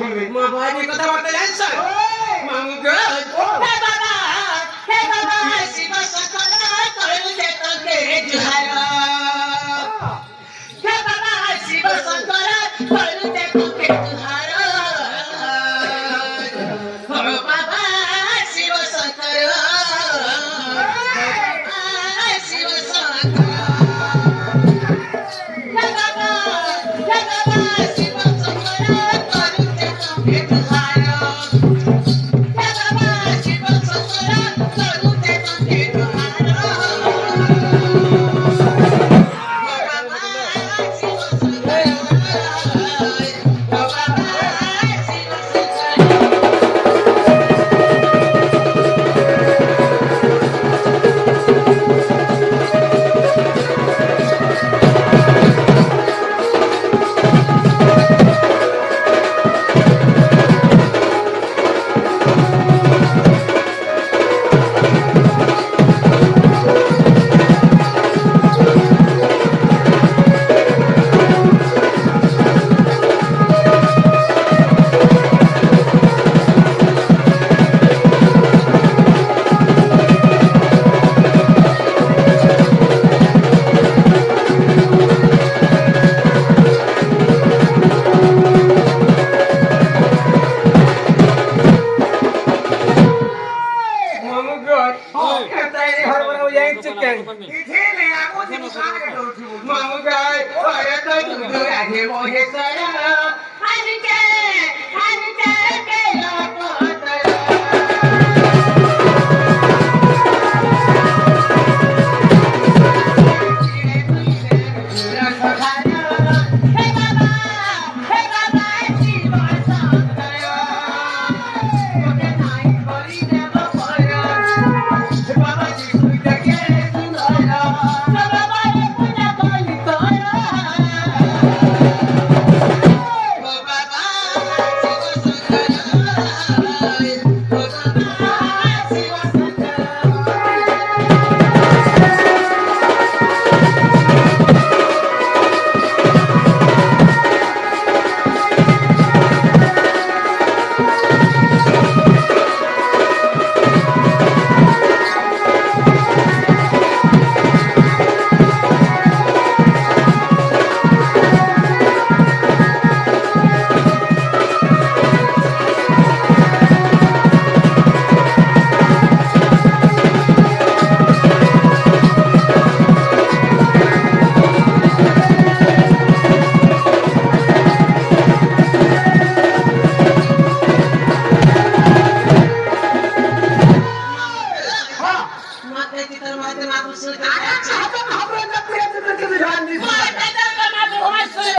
मग माझी कथा वाटत यांचं मग हे बाबा शिव सकला कळू देतो के जुहारा हे बाबा शिव सकला कळू देतो के जुहारा हो बाबा शिव सकला शिव सकला हे बाबा शिव सकला कळू देतो के जुहारा